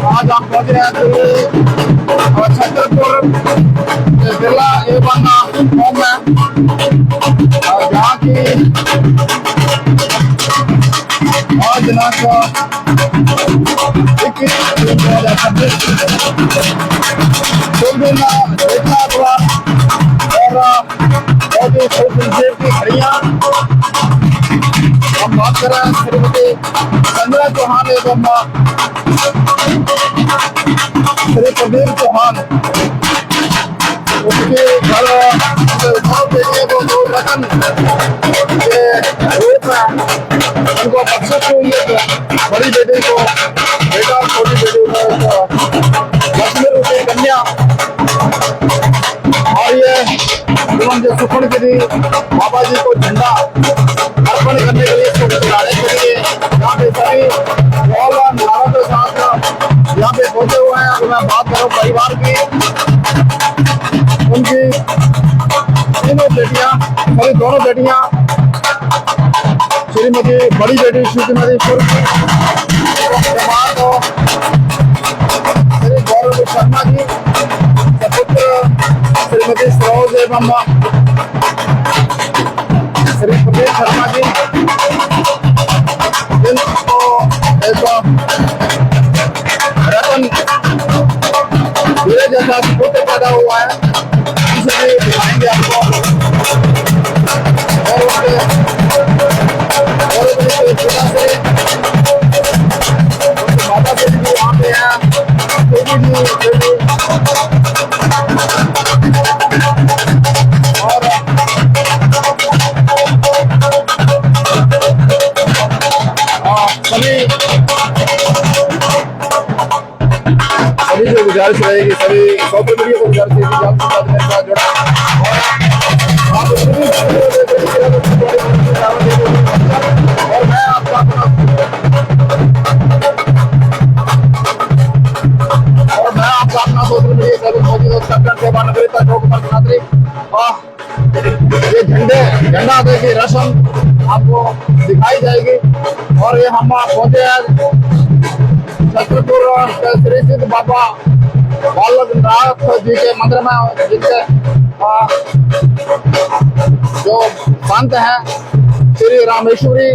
आज हम पहुंच रहे हैं छतरपुर जिला एवं होम में, जहाँ की आज दिनांक 21 जून 2026 देखना हुआ और बहुत ही खूबसूरत की घड़ियाँ। हम बात कर रहे हैं श्रीमती संजना चौहान एवं श्री प्रदीप चौहान, उसके घर वो दो रतन के रूप में उनको बख्शिश हुई है। बड़ी बेटी को बेटा, छोटी बेटी को लक्ष्मी रूप की कन्या, और ये एवं जो सुखन गिरी बाबा जी को झंडा अर्पण करने के लिए, इसको बुलाने के लिए यहाँ पे सभी नारों के साथ यहाँ पे पहुंचे हुए हैं। अगर मैं बात करूँ परिवार की, उनकी तीनों बेटियां, सॉरी दोनों बेटियां, श्रीमती बड़ी बेटी श्रीमती श्री गौरव शर्मा जी, सपुत्र श्रीमती सरोज एवं श्री प्रदीप शर्मा जी, जिनको रतन हीरे जैसा पुत्र पैदा हुआ है, इसे भी दिखाएंगे आपको। और उसके पिता से, उसके माता से भी वहाँ पे है, बेटी भी सभी जो गुजारिश रहेगी, सभी सोशल मीडिया को गुजारिश जुड़ा और मैं आपका अपना सोशल मीडिया ये झंडा दे की रस्म आपको दिखाई जाएगी। और ये हम पहुंचे हैं छतरपुर श्री सिद्ध बाबा बालकनाथ जी के मंदिर में, जिनके जो संत हैं श्री रामेश्वरी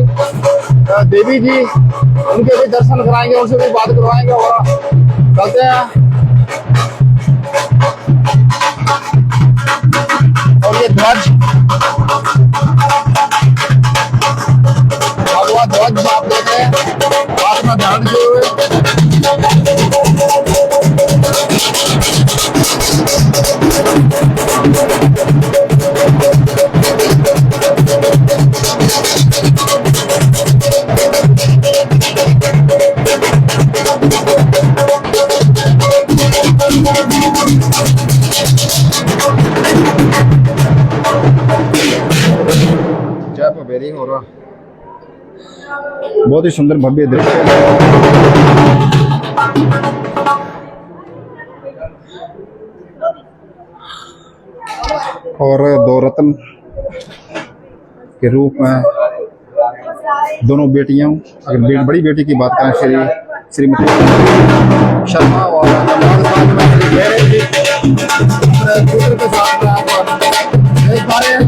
देवी जी, उनके भी दर्शन कराएंगे, उनसे भी बात करवाएंगे। और चलते हैं। और ये ध्वज भगवा ध्वज आप देखें, हाथ में ध्यान दिए हुए बहुत ही सुंदर भव्य दृश्य है। और दो रत्न के रूप में दोनों बेटियों, अगर बड़ी बेटी की बात करें श्रीमती शर्मा और पुत्र के साथ देख पा रहे हैं।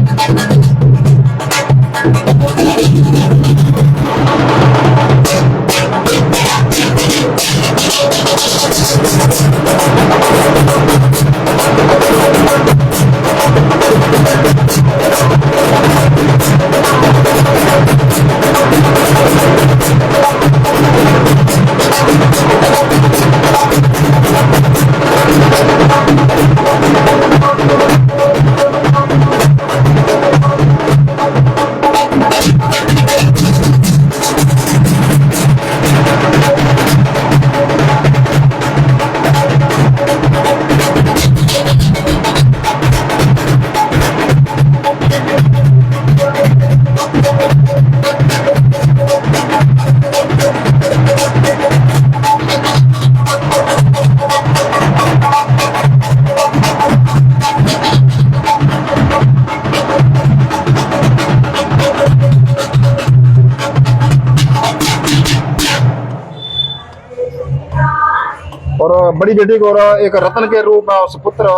और बड़ी बेटी को एक रत्न के रूप में उस पुत्र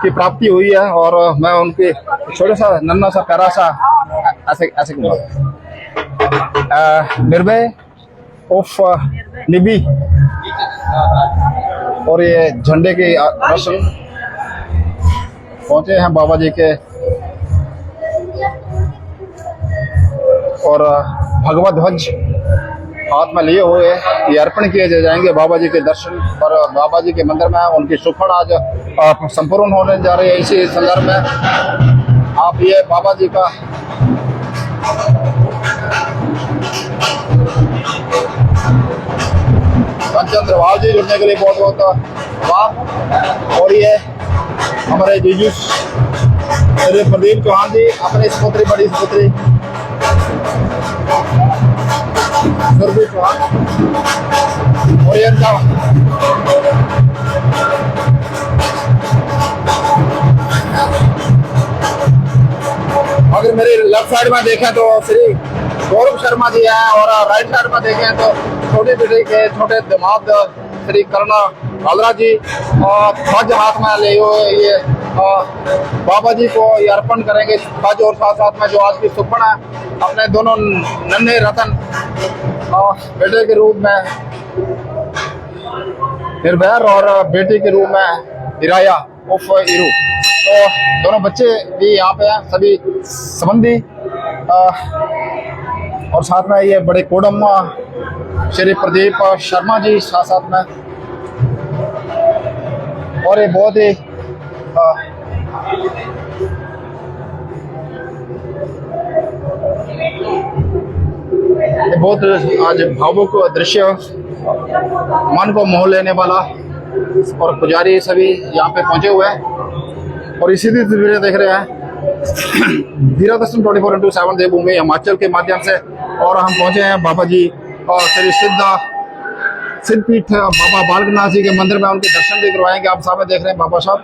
की प्राप्ति हुई है। और मैं उनके छोटे सा नन्ना सा प्यारा सा ऐसे ऐसे निर्भय ऑफ निबी और ये झंडे की रस्म पहुंचे हैं बाबा जी के और भगवत ध्वज हाथ में लिए हुए ये अर्पण किए जाएंगे बाबा जी के दर्शन पर बाबा जी के मंदिर में। उनकी सुखड़ आज संपूर्ण होने जा रही है। इसी संदर्भ में आप ये बाबा जी का चंद्रवाल जी जुड़ने के लिए बहुत बहुत वाह। और ये हमारे जीजू प्रदीप चौहान जी अपनी सुपुत्री बड़ी सुपुत्री और ये अगर मेरी लेफ्ट साइड में देखें तो श्री गौरव शर्मा जी हैं और राइट साइड में देखें तो छोटी बेटी के छोटे दामाद श्री करुणा कालरा जी और ध्वज हाथ में ले हुए ये बाबा जी को ये अर्पण करेंगे ध्वज और साथ साथ में जो आज की सुपन है अपने दोनों नन्हे रतन बेटे के रूप में निर्भय और बेटी के रूप में इराया उफ इरू। तो दोनों बच्चे भी यहाँ पे हैं सभी संबंधी और साथ में ये बड़े कोडम श्री प्रदीप शर्मा जी साथ साथ में और ये बहुत ही बहुत आज भावुक दृश्य मन को मोह लेने वाला और पुजारी सभी यहाँ पे पहुंचे हुए हैं और इसी तस्वीरें देख रहे हैं धीरा दर्शन 24/7 देवभूमि हिमाचल के माध्यम से। और हम पहुंचे हैं बाबा जी और श्री सिद्धपीठ बाबा बालकनाथ जी के मंदिर में उनके दर्शन भी करवाएंगे। आप सामने देख रहे हैं बाबा साहब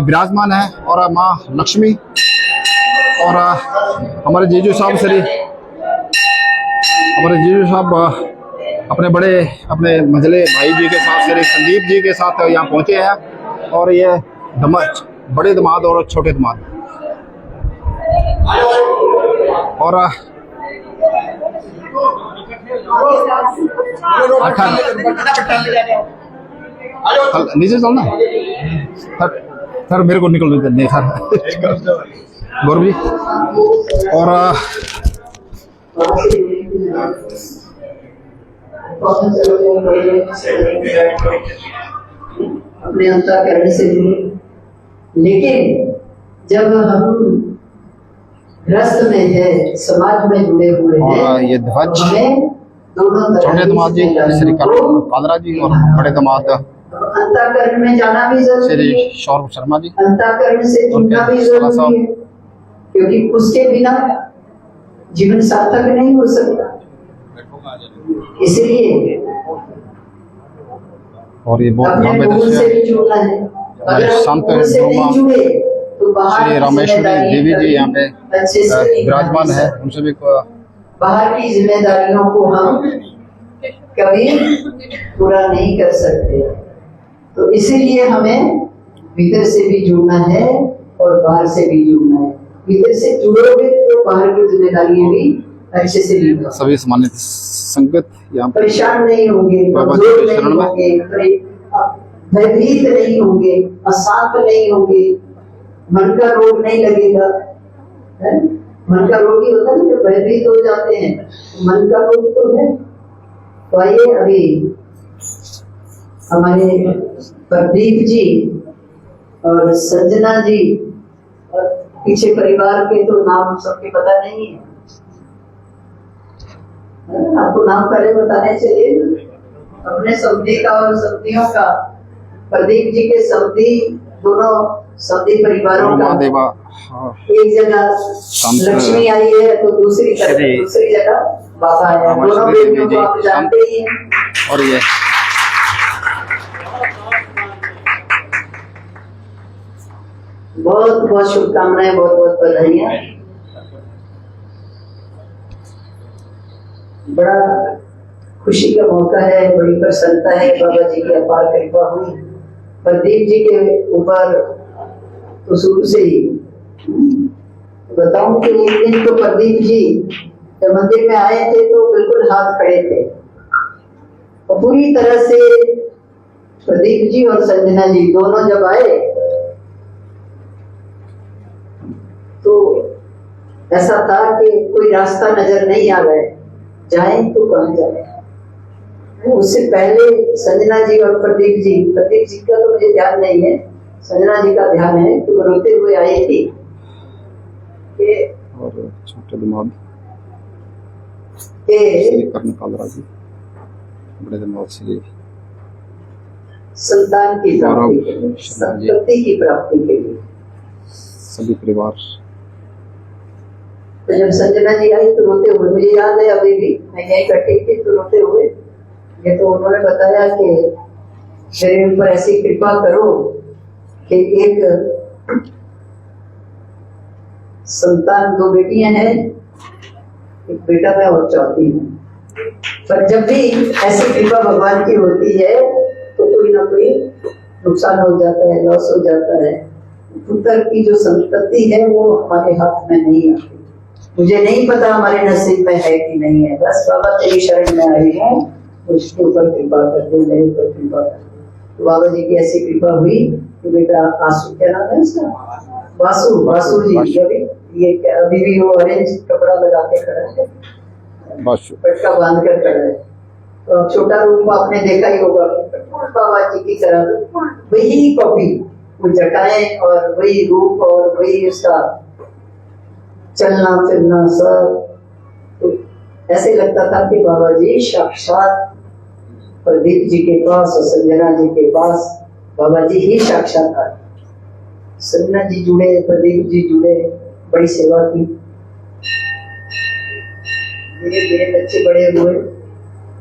विराजमान है और माँ लक्ष्मी और हमारे जीजू साहब अपने मंझले भाई जी के साथ श्री संदीप जी के साथ यहाँ पहुंचे हैं और ये बड़े दामाद और छोटे दामाद और नीचे चलना सर मेरे को निकल नहीं सर गौरव जी और अपने अंतःकरण से जुड़े, लेकिन जब हम ग्रस्त में है समाज में जुड़े हुए हैं ये ध्वज दोनों छोटे दामाद जी श्री कालरा जी और बड़े दामाद अंतःकरण में जाना भी जरूरी है, श्री सौरभ शर्मा जी अंतःकरण से जुड़ना भी जरूरी है क्योंकि उसके बिना जीवन सार्थक नहीं हो सकता। इसलिए और ये बहुत अपने भव्य मूल दृश्य से है। भी जुड़ना है। अगर आप संत मूल से नहीं भगवान जुड़े तो बाहर श्री की रामेश्वरी जिम्मेदारी देवी जी यहाँ पे अच्छे से नहीं विराजमान है। निभा उन सभी को बाहर की जिम्मेदारियों को हम कभी पूरा नहीं कर सकते। तो इसीलिए हमें भीतर से भी जुड़ना है और बाहर से भी जुड़ना है। भीतर से जुड़ोगे तो बाहर की जिम्मेदारियां भी अच्छे से निभा सभी सम्मानित संगत यहाँ पे परेशान नहीं होंगे, बाबा जी कमजोर के नहीं शरण में। होंगे, भयभीत नहीं होंगे, अशांत नहीं होंगे, मन का रोग नहीं लगेगा। है? मन का रोग ही होता है ना, जब भयभीत हो जाते हैं, मन का रोग तो है। तो आइए अभी हमारे प्रदीप जी और संजना जी और पीछे परिवार के तो नाम सबके पता नहीं है, आपको नाम पहले बताने चाहिए अपने समधी का और समधियों का। प्रदीप जी के समधी दोनों समधी परिवारों का महादेवा एक जगह लक्ष्मी आई है तो दूसरी जगह बाबा आया। दोनों बेटियों को आप जानते ही हैं। और ये बहुत बहुत शुभकामनाएं, बहुत बहुत बधाइयां। बड़ा खुशी का मौका है, बड़ी प्रसन्नता है। बाबा जी की अपार कृपा हुई प्रदीप जी के ऊपर तो शुरू से ही। बताऊं कि एक दिन तो प्रदीप जी जब मंदिर में आए थे तो बिल्कुल हाथ खड़े थे और पूरी तरह से प्रदीप जी और संजना जी दोनों जब आए तो ऐसा था कि कोई रास्ता नजर नहीं आ रहा है, जाए तो कहां जाए। उससे पहले संजना जी और प्रदीप जी का तो मुझे ध्यान नहीं है, संजना जी का ध्यान है कि वो रोते हुए आई थी और छोटे दिमाग कर्णपाल जी, बड़े दिमाग से संतान की प्राप्ति के लिए, संतति की प्राप्ति के लिए सभी परिवार। तो जब संजना जी आई तो रोते हुए, मुझे याद है अभी भी, मैं यही बैठी थी तो रोते हुए ये तो उन्होंने बताया कि मेरे ऊपर ऐसी कृपा करो कि एक संतान, दो बेटियां हैं, एक बेटा मैं और चाहती हूँ। पर जब भी ऐसी कृपा भगवान की होती है तो कोई ना कोई नुकसान हो जाता है, लॉस हो जाता है। पुत्र की जो संपत्ति है वो हमारे हाथ में नहीं आती। मुझे नहीं पता हमारे नसीब में है कि नहीं है, बस बाबा तेरी शरण में आई हूँ, उसके ऊपर कृपा कर दे, मेरे ऊपर कृपा कर दे। तो बाबा जी की ऐसी कृपा हुई कि बेटा आंसू, क्या नाम है उसका, वासु जी, अभी भी वो ऑरेंज कपड़ा लगा के खड़ा है, पटका बांध कर खड़ा है। तो छोटा रूप आपने देखा ही होगा, बाबा जी की तरह वही कॉपी, वो जटाएं और वही रूप और वही उसका चलना फिरना सब। तो ऐसे लगता था कि बाबा जी साक्षात प्रदीप जी के पास और संजना जी के पास बाबा जी ही साक्षात आए। संजना जी जुड़े, प्रदीप जी जुड़े, बड़ी सेवा की, धीरे धीरे बच्चे बड़े हुए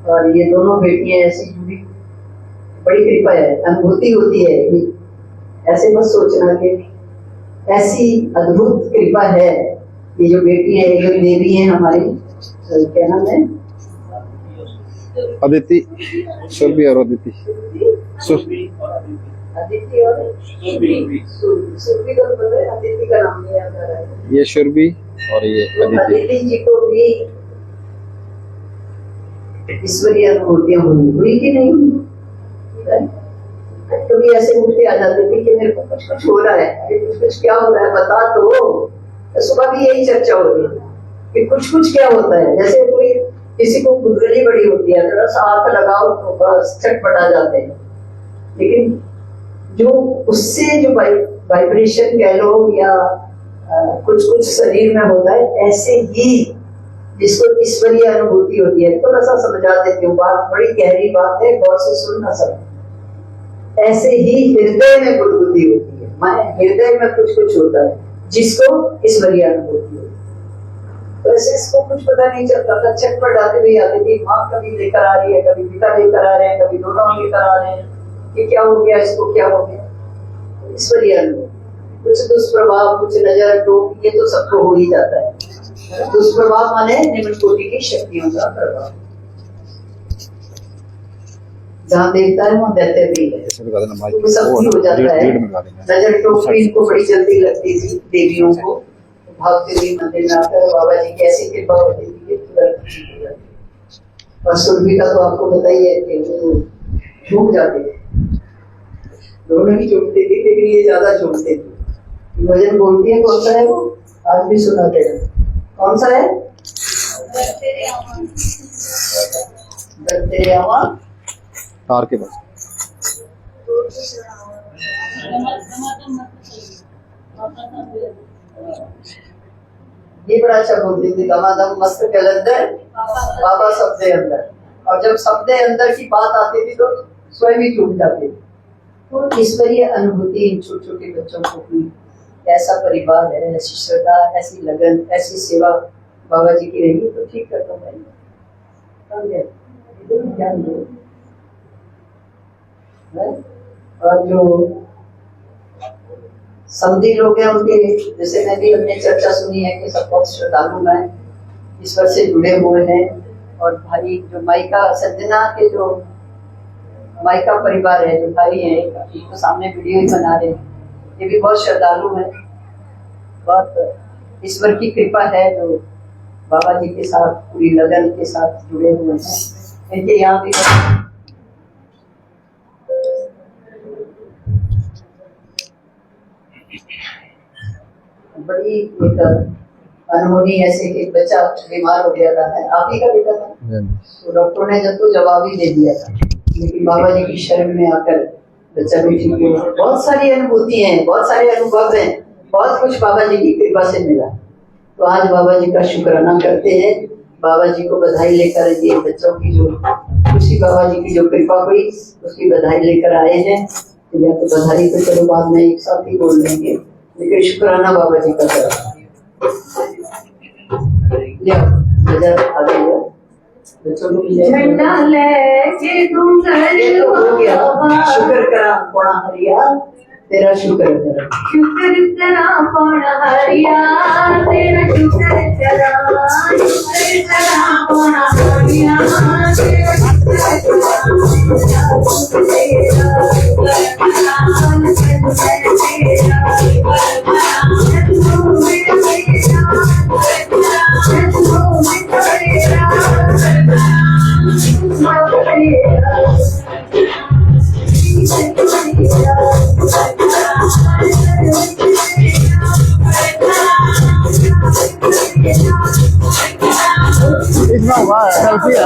और ये दोनों बेटियां ऐसी जुड़ी, बड़ी कृपा है, अनुभूति होती है। ऐसे मत सोचना कि ऐसी अद्भुत कृपा है। ये जो बेटी है, जो देवी है हमारी, क्या नाम है, अदिति, सुरभि और अदिति, अदिति और सुरभि का पता है, अदिति का नाम नहीं याद आ रहा है। ये सुरभि और ये अदिति जी को भी ईश्वरीय अनुभूतियां हुई कि नहीं हुई? कभी ऐसे उठ के आ जाते थे कि मेरे को कुछ कुछ हो रहा है, कुछ क्या हो रहा है बता तो। सुबह भी यही चर्चा हो रही है कि कुछ कुछ क्या होता है। जैसे कोई किसी को खुदगली बड़ी होती है, थोड़ा सा आंख लगाओ तो बस छटपटा जाते हैं। लेकिन जो उससे जो वाइब्रेशन कह लो या कुछ कुछ शरीर में होता है, ऐसे ही जिसको ईश्वरीय अनुभूति होती है। थोड़ा सा समझा देती हूँ, बात बड़ी गहरी बात है, गौर से सुनना सब। ऐसे ही हृदय में बुद्धि होती है, माने हृदय में कुछ कुछ होता है जिसको ईश्वरीय अनुभूति होती है। तो ऐसे इसको कुछ पता नहीं चलता था, छत पर डालते हुए आती थी, माँ कभी लेकर आ रही है, कभी पिता लेकर आ रहे हैं, कभी दोनों लेकर आ रहे हैं, कि क्या हो गया इसको, क्या हो गया। ईश्वरीय अनुभव, कुछ दुष्प्रभाव, कुछ नजर टोक, ये तो सबको हो ही जाता है। दुष्प्रभाव माने निम्न कोटि की शक्तियों का प्रभाव। जहाँ देखता है वहाँ दैत्य भी है, तो सब हो जाता है। नजर टोक भी इनको बड़ी जल्दी लगती थी देवियों को, भागते हुए मंदिर में आकर बाबा जी की ऐसी कृपा होती थी कि तुरंत ठीक हो जाती। और सुरभि का तो आपको बताइए कि वो झूम जाते थे, दोनों ही झूमते थे, लेकिन ये ज्यादा झूमते थे। भजन बोलती है, कौन सा है वो, आज भी सुनाते हैं, कौन सा है, तेरे आवा तार के पास ये बड़ा अच्छा बोलती थी, दमादम मस्त कलंदर बाबा सबसे अंदर। और जब सबसे अंदर की बात आती थी तो स्वयं ही चूक जाते थे। तो ईश्वरीय अनुभूति इन छोटे छोटे बच्चों को हुई। ऐसा परिवार है, ऐसी श्रद्धा, ऐसी लगन, ऐसी सेवा बाबा जी की रही तो ठीक कर दो भाई। और जो समझी लोग हैं उनके, जैसे मैं भी हमने चर्चा सुनी है कि सब बहुत श्रद्धालु हैं, ईश्वर से जुड़े हुए हैं। और भाई जो माइका सज्जना के जो माइका परिवार है, जो भाई है, तो सामने वीडियो ही बना रहे हैं, ये भी बहुत श्रद्धालु है। बहुत ईश्वर की कृपा है जो बाबा जी के साथ पूरी लगन के साथ जुड़े हुए हैं। इनके यहाँ भी बड़ी एक अनहोनी ऐसे कि बच्चा बीमार हो गया था, आप ही का बेटा था, तो डॉक्टर ने जब तो जवाब ही दे दिया था, लेकिन बाबा जी की शरण में आकर बच्चा भी ठीक हो। बहुत सारी अनुभूति हैं, बहुत सारे अनुभव हैं, बहुत कुछ बाबा जी की कृपा से मिला। तो आज बाबा जी का शुक्राना करते हैं, बाबा जी को बधाई लेकर ये बच्चों की जो खुशी, बाबा जी की जो कृपा हुई उसकी बधाई लेकर आए हैं। या तो बधाई तो चलो बाद में एक साथ ही बोल देंगे, लेकिन शुक्राना बाबा जी का करो। झंडा लेके तुम ये तो हो गया, शुक्र करा पौड़ा हरिया, तेरा शुक्र करा, शुक्र तेरा पौड़ा हरिया, तेरा शुक्र तेरा, शुक्र तेरा पौड़ा हरिया, तेरा इतना हुआ सेल्फी है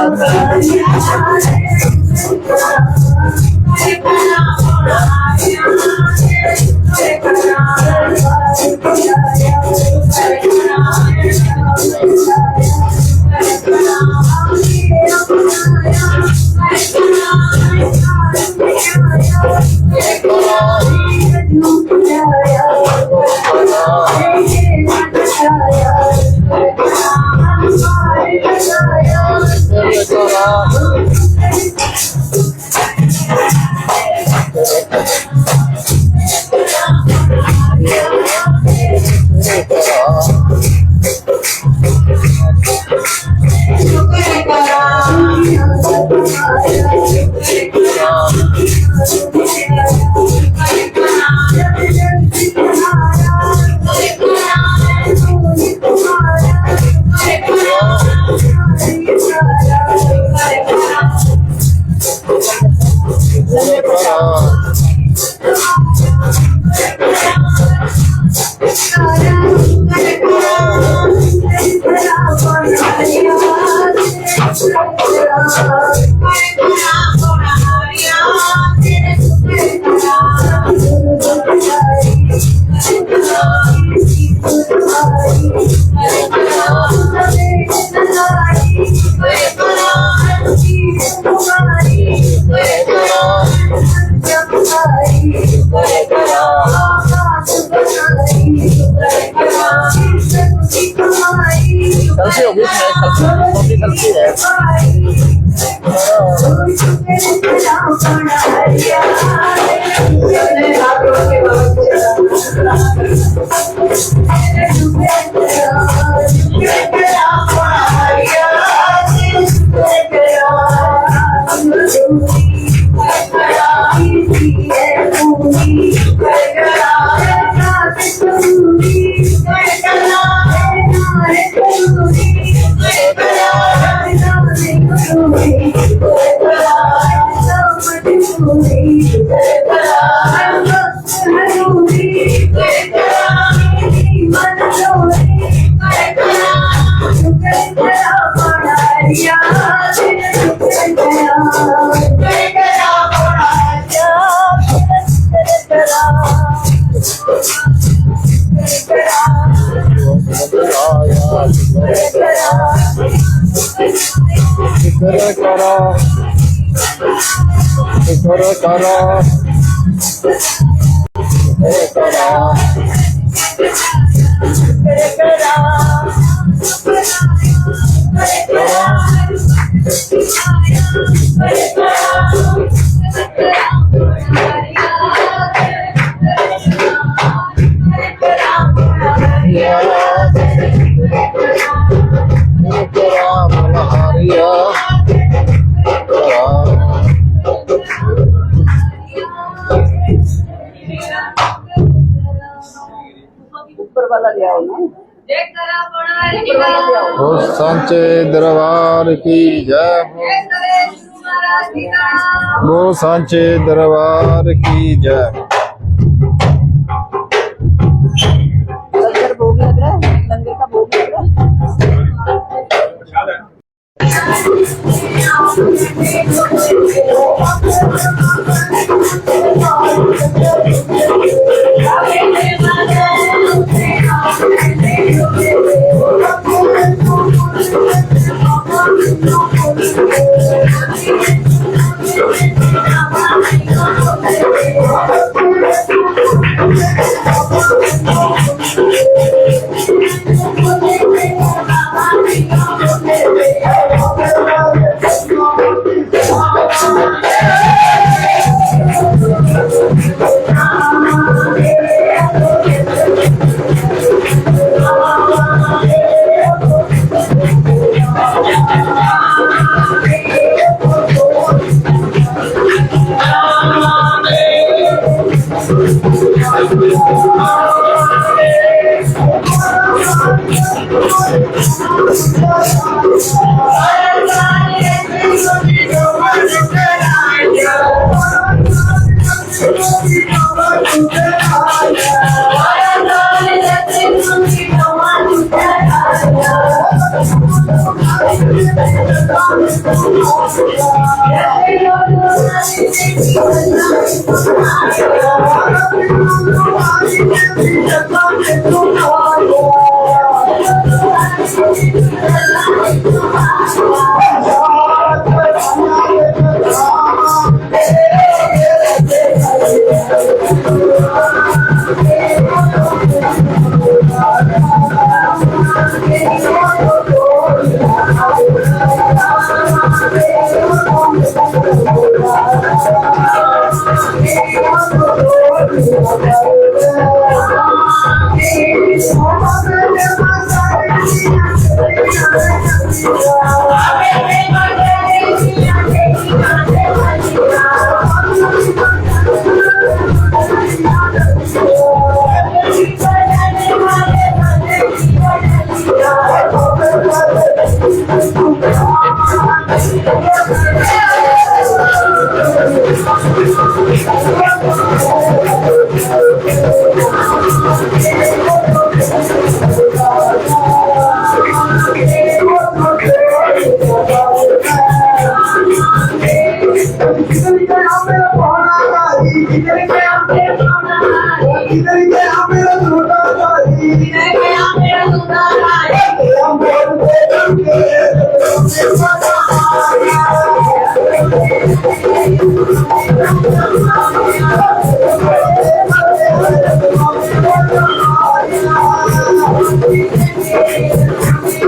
सेल्फी होगी इसमें, सेल्फी है। ऊपर वाला ले आओ ना, हो सांचे दरबार की जय, हो सांचे दरबार की जय। लंगर भोग लग रहा है, लंगर का भोग लग रहा है।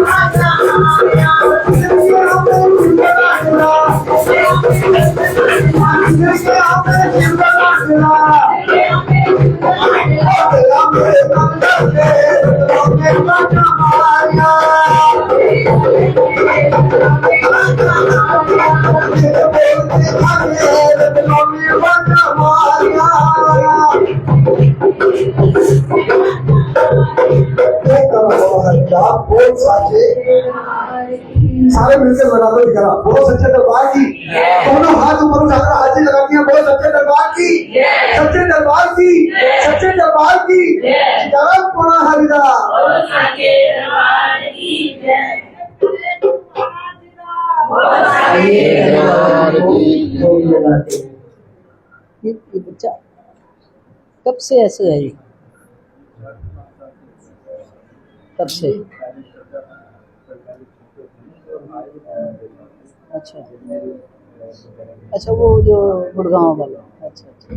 Thank you. बोल साचे सारे मिलकर लगा दो दिखा बहुत सच्चे दरबार की दोनों हाथ ऊपर उठाकर हाथी लगा दिया बहुत सच्चे दरबार की सच्चे दरबार की सच्चे दरबार की सीताराम पुणा हरिदास ये बच्चा कब से ऐसे है? कब से? अच्छा अच्छा, वो जो गुड़गांव वाला। अच्छा अच्छा।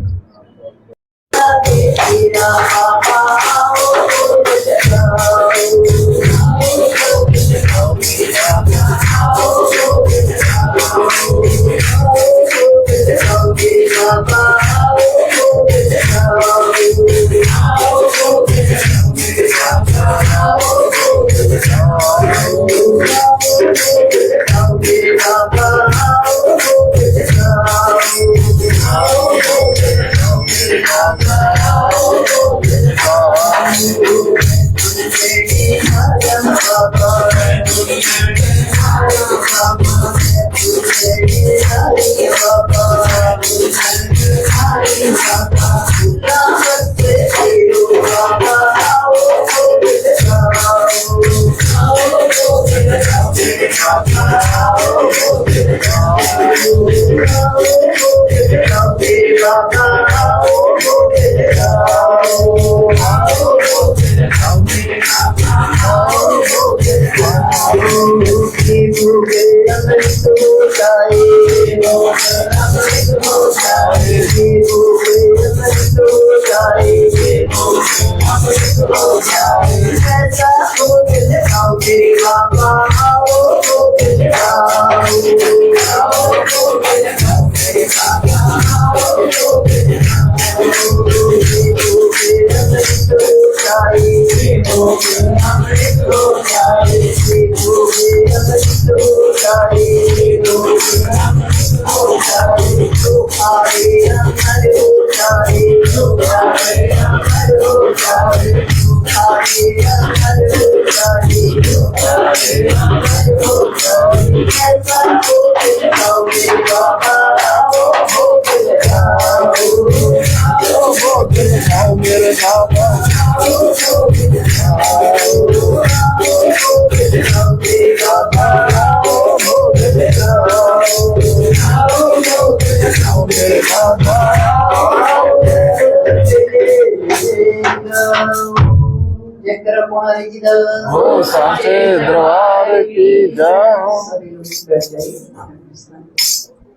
हो सांचे दरबार की जय।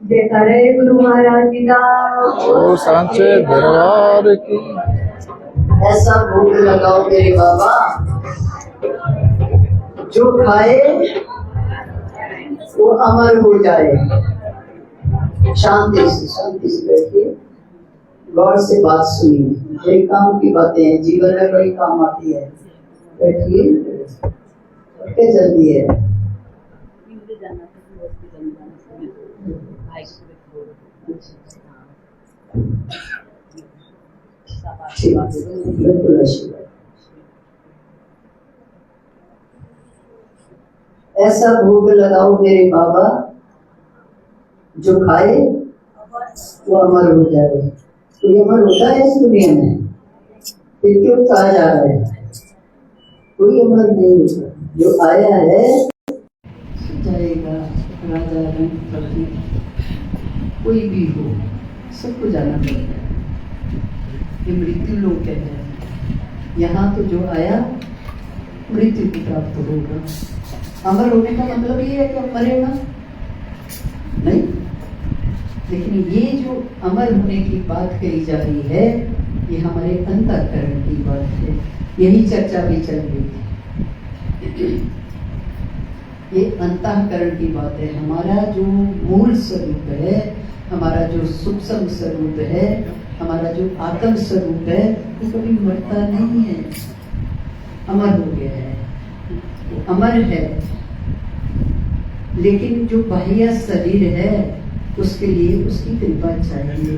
जयकारे गुरु महाराज जी का। हो सांचे दरबार की। ऐसा भोग लगाओ मेरे बाबा जो खाए वो अमर हो जाए। शांति से बैठिए, गौर से बात सुनिए। बड़ी काम की बातें हैं, जीवन में बड़ी काम आती है। बैठिए, जल्दी है। बिल्कुल अच्छी बात। ऐसा भोग लगाओ मेरे बाबा जो खाए वो अमर हो जाए। तो ये अमर होता है इस दुनिया में? फिर क्यों कहा जा रहा है? कोई अमर नहीं होता। जो आया है जाएगा। राजा रंग कोई भी हो, सबको जाना पड़ता है। ये मृत्यु लोग कहते हैं। यहाँ तो जो आया मृत्यु को प्राप्त होगा। अमर होने का मतलब ये है कि हम मरेगा नहीं, लेकिन ये जो अमर होने की बात कही जा रही है ये हमारे अंतःकरण की बात है। यही चर्चा भी चल रही थी। ये अंतःकरण की बात है। हमारा जो मूल स्वरूप है, हमारा जो सूक्ष्म स्वरूप है, हमारा जो आत्म स्वरूप है वो कभी मरता नहीं है, अमर हो गया है, वो अमर है। लेकिन जो बाह्य शरीर है उसके लिए उसकी कृपा चाहिए।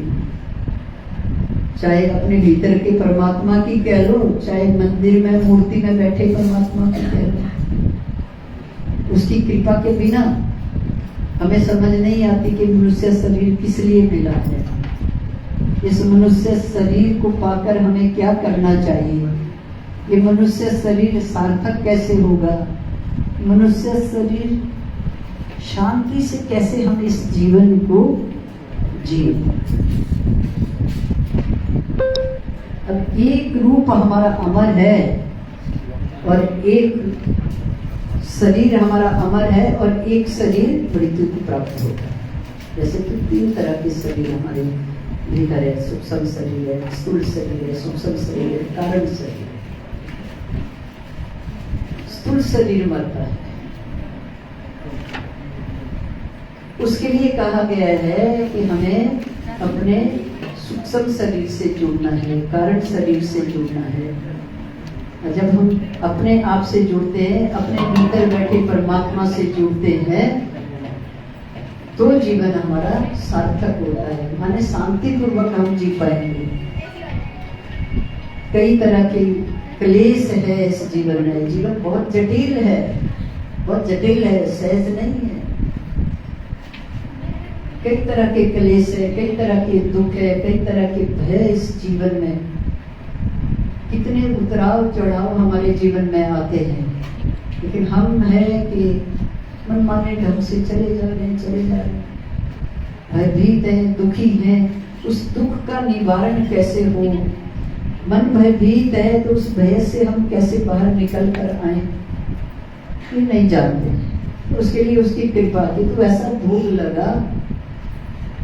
चाहे अपने भीतर के परमात्मा की कह लो, चाहे मंदिर में मूर्ति में बैठे परमात्मा की कह लो, उसकी कृपा के बिना हमें समझ नहीं आती कि मनुष्य शरीर किस लिए मिला है। इस मनुष्य शरीर को पाकर हमें क्या करना चाहिए, ये मनुष्य शरीर सार्थक कैसे होगा, मनुष्य शरीर शांति से कैसे हम इस जीवन को जिए। अब एक रूप हमारा अमर है और एक शरीर हमारा अमर है और एक शरीर मृत्यु को प्राप्त होता है। जैसे कि 3 तरह के शरीर हमारे भीतर है, सूक्ष्म शरीर है, स्थूल शरीर है, सूक्ष्म शरीर है, कारण शरीर है। स्थूल शरीर मरता है, उसके लिए कहा गया है कि हमें अपने सूक्ष्म शरीर से जुड़ना है, कारण शरीर से जुड़ना है। और जब हम अपने आप से जुड़ते हैं, अपने भीतर बैठे परमात्मा से जुड़ते हैं, तो जीवन हमारा सार्थक होता है, माने शांति पूर्वक हम जी पाएंगे। कई तरह के क्लेश है इस जीवन में, जीवन बहुत जटिल है, बहुत जटिल है, सहज नहीं है। कई तरह के क्लेश है, कई तरह के दुख है, कई तरह के भय इस जीवन में। कितने उतराव चढ़ाव हमारे जीवन में आते हैं, लेकिन हम है कि मनमाने ढंग से चले जा रहे हैं, भयभीत है, दुखी है। उस दुख का निवारण कैसे हो, मन भयभीत है तो उस भय से हम कैसे बाहर निकल कर आए, ये नहीं जानते। उसके लिए उसकी कृपा की, तो ऐसा भोग लगा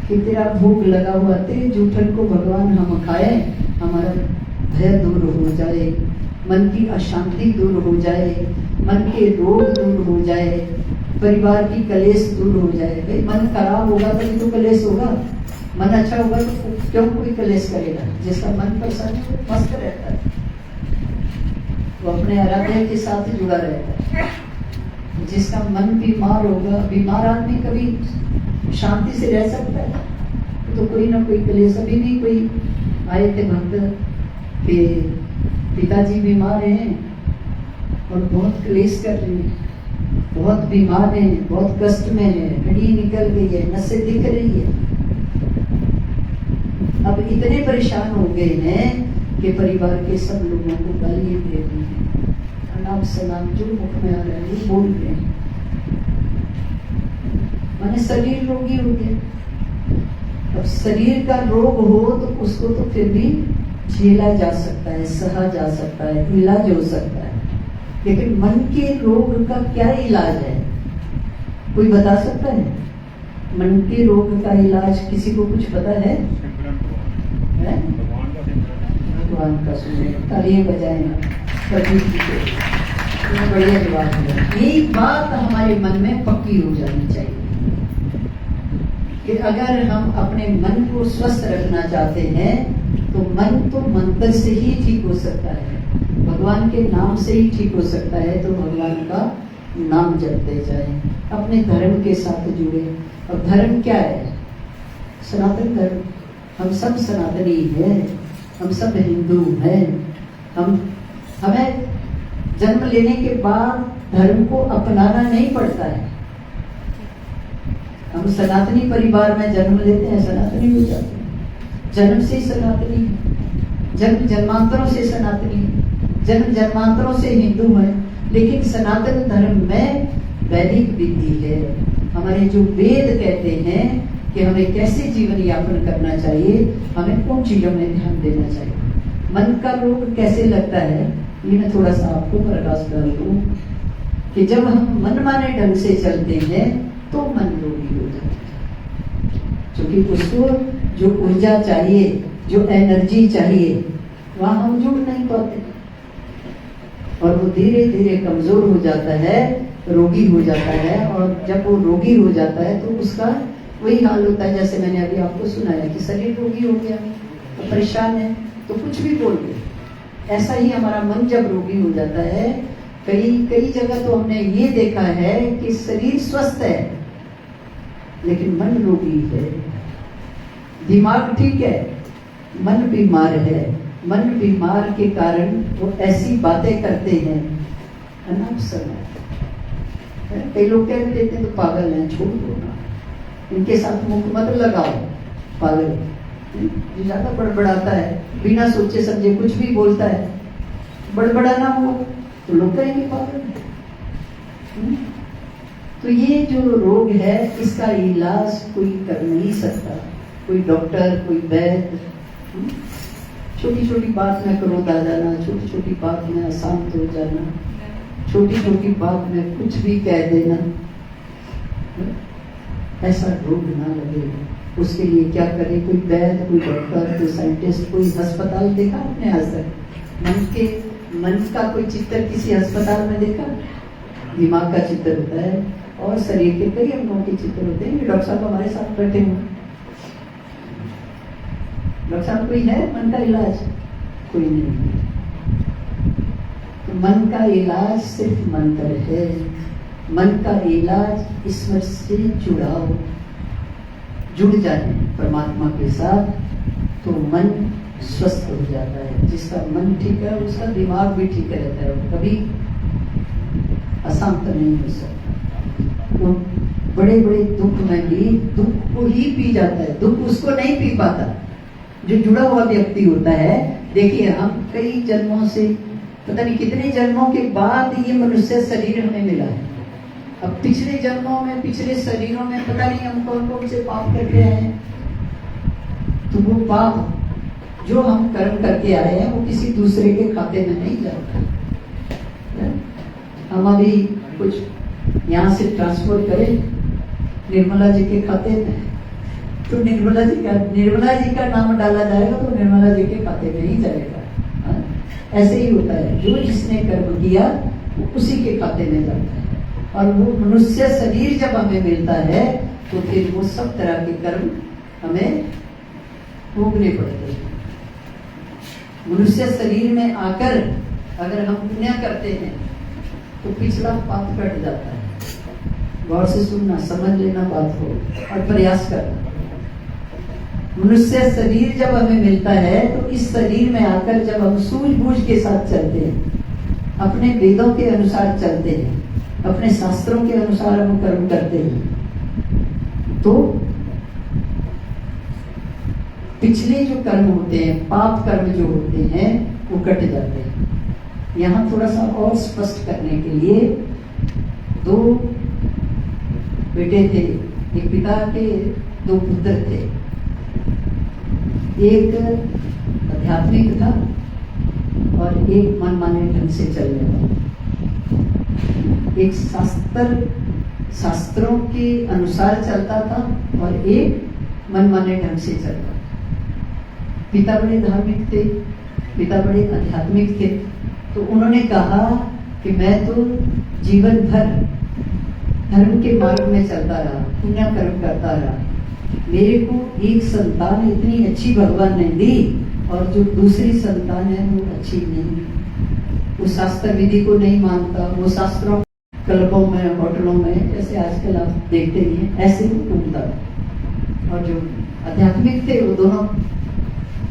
कि तेरा भोग लगा हुआ तेरे जूठन को भगवान हम खाए, हमारा भय दूर हो जाए, मन की अशांति दूर हो जाए, मन के रोग दूर हो जाए, परिवार की कलेश दूर हो जाए। भाई मन खराब होगा तभी तो कलेश होगा, मन अच्छा होगा तो क्यों कोई कलेश करेगा। जिसका मन प्रसन्न है वो मस्त रहता है, वो अपने आराध्य के साथ जुड़ा रहता है। जिसका मन बीमार होगा, बीमार आदमी कभी शांति से रह सकता है, तो कोई ना कोई कलेश। अभी भी कोई आए थे भक्त के पिताजी बीमार हैं और बहुत क्लेश कर रहे हैं, बहुत बीमार हैं, बहुत कष्ट में है, हड्डी निकल गई है, नसें दिख रही है। अब इतने परेशान हो गए हैं कि परिवार के सब लोगों को गालियां दे रही हैं, अनाप शनाप जो मुख में आ रहा है वो बोल रहे हैं, माने शरीर रोगी हो गया। अब शरीर का रोग हो तो उसको तो फिर भी झेला जा सकता है, सहा जा सकता है, इलाज हो सकता है, लेकिन मन के रोग का क्या इलाज है, कोई बता सकता है? मन के रोग का इलाज किसी को कुछ पता है? भगवान का सुने, तालियां बजाएं बढ़िया जवाब है। एक बात हमारे मन में पक्की हो जानी चाहिए कि अगर हम अपने मन को स्वस्थ रखना चाहते हैं तो मन तो मंत्र से ही ठीक हो सकता है, भगवान के नाम से ही ठीक हो सकता है। तो भगवान का नाम जपते जाए, अपने धर्म के साथ जुड़े। और धर्म क्या है? सनातन धर्म। हम सब सनातनी हैं, हम सब हिंदू हैं। हमें जन्म लेने के बाद धर्म को अपनाना नहीं पड़ता है। हम सनातनी परिवार में जन्म लेते हैं, सनातनी हो जाते हैं। जन्म से ही सनातनी, जन्म जन्मांतरों से सनातनी, जन्म जन्मांतरों से हिंदू है। लेकिन सनातन धर्म में वैदिक विधि है। हमारे जो वेद कहते हैं कि हमें कैसे जीवन यापन करना चाहिए, हमें कौन चीजों में ध्यान देना चाहिए। मन का रोग कैसे लगता है, ये मैं थोड़ा सा आपको प्रकाश डाल दूं कि जब हम मनमाने ढंग से चलते हैं तो मन रोगी हो जाता है, क्योंकि उसको जो ऊर्जा चाहिए, जो एनर्जी चाहिए, वहां हम जुड़ नहीं पाते और वो धीरे धीरे कमजोर हो जाता है, रोगी हो जाता है। और जब वो रोगी हो जाता है तो उसका वही हाल होता है जैसे मैंने अभी आपको सुनाया कि शरीर रोगी हो गया तो परेशान है तो कुछ भी बोल दे। ऐसा ही हमारा मन जब रोगी हो जाता है, कई जगह तो हमने ये देखा है कि शरीर स्वस्थ है लेकिन मन रोगी है, दिमाग ठीक है, मन बीमार है। मन बीमार के कारण वो ऐसी बातें करते हैं, अनाप शनाप। कई लोग कह भी देते हैं तो पागल हैं, छोड़ दो ना, इनके साथ मुख मत लगाओ। पागल जो ज्यादा बड़बड़ाता है, बिना सोचे समझे कुछ भी बोलता है, बड़बड़ाना हो तो लोग कहेंगे पागल है। तो ये जो रोग है इसका इलाज कोई कर नहीं सकता, कोई डॉक्टर, कोई वैद्य। छोटी छोटी बात में क्रोध आ जाना, छोटी छोटी बात में अशांत हो जाना, छोटी छोटी बात में कुछ भी कह देना, ऐसा रोग ना लगे उसके लिए क्या करे? कोई वैद्य, कोई डॉक्टर, कोई साइंटिस्ट, कोई अस्पताल देखा आपने आज तक? मन का कोई चित्र किसी अस्पताल में देखा? दिमाग का चित्र होता है और शरीर के कई अंगों के चित्र होते हैं। डॉक्टर साहब हमारे साथ बैठे हुए, डॉक्टर साहब कोई है मन का इलाज? कोई नहीं। तो मन का इलाज सिर्फ मंत्र है। मन का इलाज ईश्वर से जुड़ जाए परमात्मा के साथ, तो मन स्वस्थ हो जाता है। जिसका मन ठीक है उसका दिमाग भी ठीक रहता है, कभी अशांत नहीं हो सकता। वो बड़े बड़े दुख में भी दुख को ही पी जाता है, दुख उसको नहीं पी पाता जो जुड़ा हुआ व्यक्ति होता है। देखिए हम कई जन्मों से, पता नहीं कितने जन्मों के बाद ये मनुष्य शरीर हमें मिला है। अब पिछले जन्मों में, पिछले शरीरों में पता नहीं हम कौन कौन से पाप करके आए हैं। तो वो पाप जो हम कर्म करके आए हैं वो किसी दूसरे के खाते में नहीं जाता। हम अभी कुछ यहाँ से ट्रांसफर करें निर्मला जी के खाते में, तो निर्मला जी का नाम डाला जाएगा तो निर्मला जी के खाते में ही जाएगा। ऐसे ही होता है, जो जिसने कर्म किया वो उसी के खाते में जाता है। और वो मनुष्य शरीर जब हमें मिलता है तो फिर वो सब तरह के कर्म हमें भोगने पड़ते हैं। मनुष्य शरीर में आकर अगर हम पुण्य करते हैं तो पिछला पाप कट जाता है। गौर से सुनना, समझ लेना बात को और प्रयास करना। मनुष्य शरीर जब हमें मिलता है तो इस शरीर में आकर जब हम सूझबूझ के साथ चलते हैं, अपने वेदों के अनुसार चलते हैं, अपने शास्त्रों के अनुसार हम कर्म करते हैं, तो पिछले जो कर्म होते हैं, पाप कर्म जो होते हैं वो कट जाते हैं। यहाँ थोड़ा सा और स्पष्ट करने के लिए, दो बेटे थे, एक पिता के दो पुत्र थे। एक आध्यात्मिक था और एक मनमाने ढंग से चलने वाला। एक शास्त्रों के अनुसार चलता था और एक मनमाने ढंग से चलता। पिता बड़े धार्मिक थे, पिता बड़े आध्यात्मिक थे। तो उन्होंने कहा कि मैं तो जीवन भर धर्म के मार्ग में चलता रहा, पुण्य कर्म करता रहा, मेरे को एक संतान इतनी अच्छी भगवान ने दी और जो दूसरी संतान है वो अच्छी नहीं, वो शास्त्र विधि को नहीं मानता, वो शास्त्रों क्लबों में, होटलों में, जैसे आजकल आप देखते ही हैं, ऐसे ही घूमता। और जो आध्यात्मिक थे वो दोनों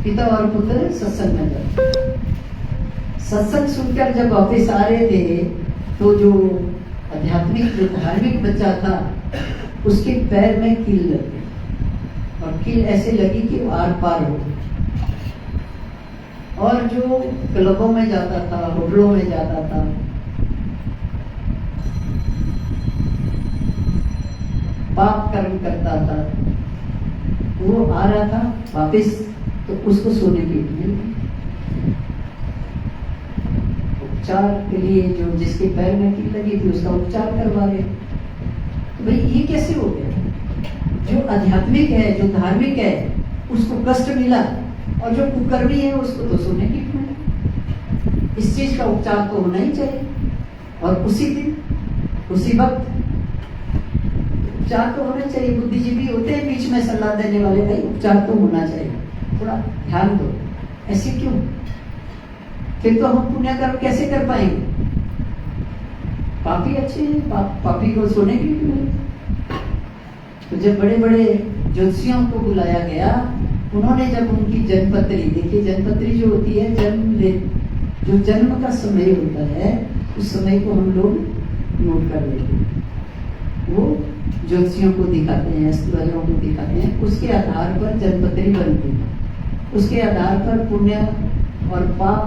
पिता और पुत्र सत्संग में जाते। सत्संग सुनकर जब वापिस आ रहे थे तो जो आध्यात्मिक, जो धार्मिक बच्चा था उसके पैर में कील लग गई और कील ऐसे लगी कि वो आर पार हो गई। और जो क्लबों में जाता था, होटलों में जाता था, पाप कर्म करता था, वो आ रहा था वापिस तो उसको सोने की मिल गई। उपचार के लिए जो जिसके पैर में कील लगी थी उसका उपचार करवा रहे। तो भाई ये कैसे हो गया? जो आध्यात्मिक है, जो धार्मिक है, उसको कष्ट मिला और जो कुकर्मी है उसको तो सोने की मिली। इस चीज का उपचार तो होना ही चाहिए। और उसी दिन, उसी वक्त उपचार तो होना चाहिए। बुद्धिजीवी होते हैं बीच में सलाह देने वाले, भाई उपचार तो होना चाहिए, थोड़ा ध्यान दो। ऐसे क्यों? फिर तो हम पुण्य कर्म कैसे कर पाएंगे? पापी अच्छे हैं, पापी को सोने की क्यों मिली? तो जब बड़े बड़े ज्योतिषियों को बुलाया गया, उन्होंने जब उनकी जन्मपत्री देखी, जन्मपत्री जो होती है जो जन्म का समय होता है, उस समय को हम लोग नोट कर लेते हैं। वो ज्योतिषियों को दिखाते हैं, अस्तवालों को दिखाते हैं, उसके आधार पर जन्मपत्री बनती है। उसके आधार पर पुण्य और पाप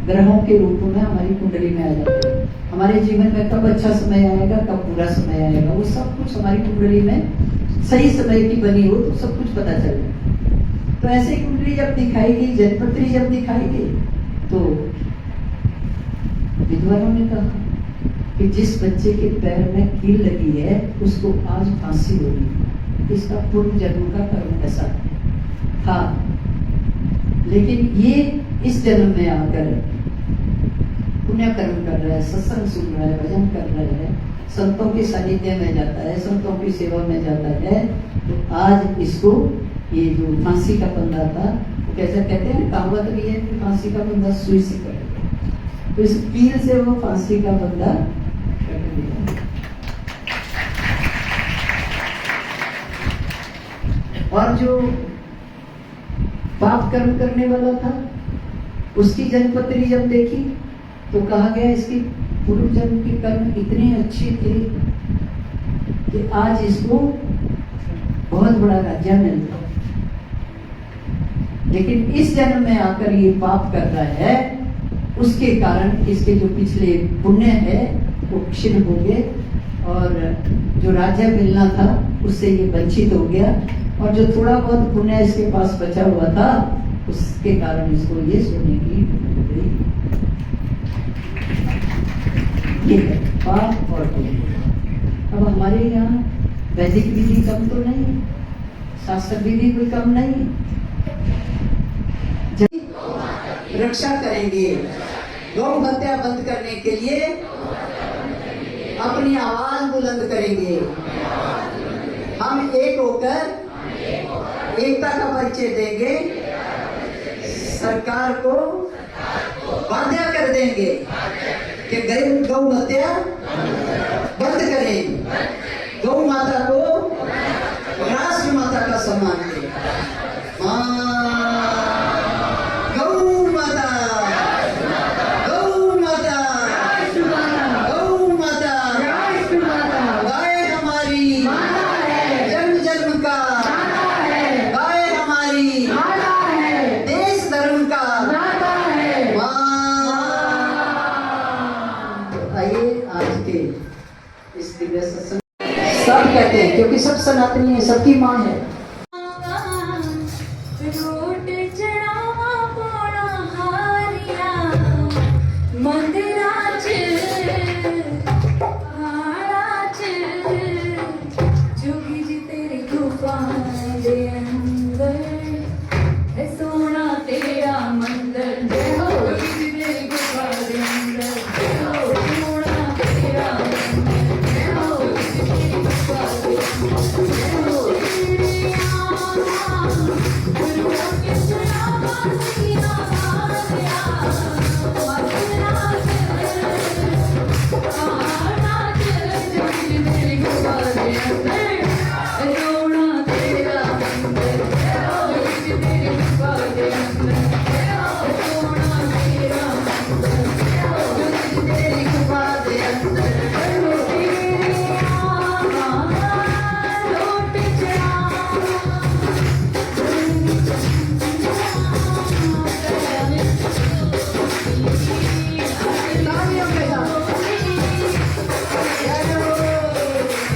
ग्रहों के रूप में हमारी कुंडली में आ जाते हैं। हमारे जीवन में कब अच्छा समय आएगा, कब बुरा समय आएगा, वो सब कुछ हमारी कुंडली में सही समय की बनी हो तो सब कुछ पता चल जाए। तो ऐसे कुंडली जब दिखाई गई, जन्मपत्री जब दिखाई गई, तो विद्वानों ने कहा कि जिस बच्चे के पैर में कील लगी है उसको आज फांसी होगी, इसका पूर्व जन्म का कर्म ऐसा था। लेकिन ये इस जन्म में आकर पुण्य कर्म कर रहा है, सत्संग सुन रहा है, भजन कर रहा है, संतों के सानिध्य में जाता है, संतों की सेवा में जाता है, तो आज इसको ये जो फांसी का बंधा था, वो कैसे कहते हैं, कहावत भी है कि फांसी का बंधा सुई से कट गया, तो इस कील से वो फांसी का बंधा कट गया। और जो पाप कर्म करने वाला था उसकी जन्मपत्री जब देखी तो कहा गया इसकी पूर्व जन्म के कर्म इतने अच्छे थे कि आज इसको बहुत बड़ा राज्य मिलता। लेकिन इस जन्म में आकर ये पाप कर रहा है, उसके कारण इसके जो पिछले पुण्य है वो क्षीण हो गए और जो राज्य मिलना था उससे ये वंचित हो गया, और जो थोड़ा बहुत पुण्य इसके पास बचा हुआ था उसके कारण इसको ये सोने की ये है पाप और पुण्य। अब हमारे यहाँ वैदिक विधि कम तो नहीं, शास्त्र विधि कोई कम नहीं। जब रक्षा करेंगे, गौ हत्या बंद करने के लिए अपनी आवाज बुलंद करेंगे, हम एक होकर एकता का परिचय देंगे, सरकार को वादा कर देंगे कि गौ हत्या बंद करें, गौ माता को राष्ट्र माता का सम्मान दें। गौ माता, गौ माता, गौ माता, गाय हमारी जन्म जन्म का, गाय हमारी देश धर्म का। आइए आज के इस दिव्य सत्संग सब कहते हैं क्योंकि सब सनातनी है, सबकी माँ है। रोट चढ़ावा पोड़ा हारिया मंदिराच हाराच जोगी जी तेरी कृपा दे अंदर है सोना तेरा मंदिर, जय हो जोगी जी तेरी कृपा दे अंदर, जय हो सोना तेरा मंदिर, जय हो जोगी जी तेरी कृपा दे अंदर, जय हो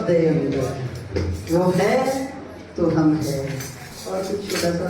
सबदे अंदर वो है तो हम है। और कुछ छोटा सा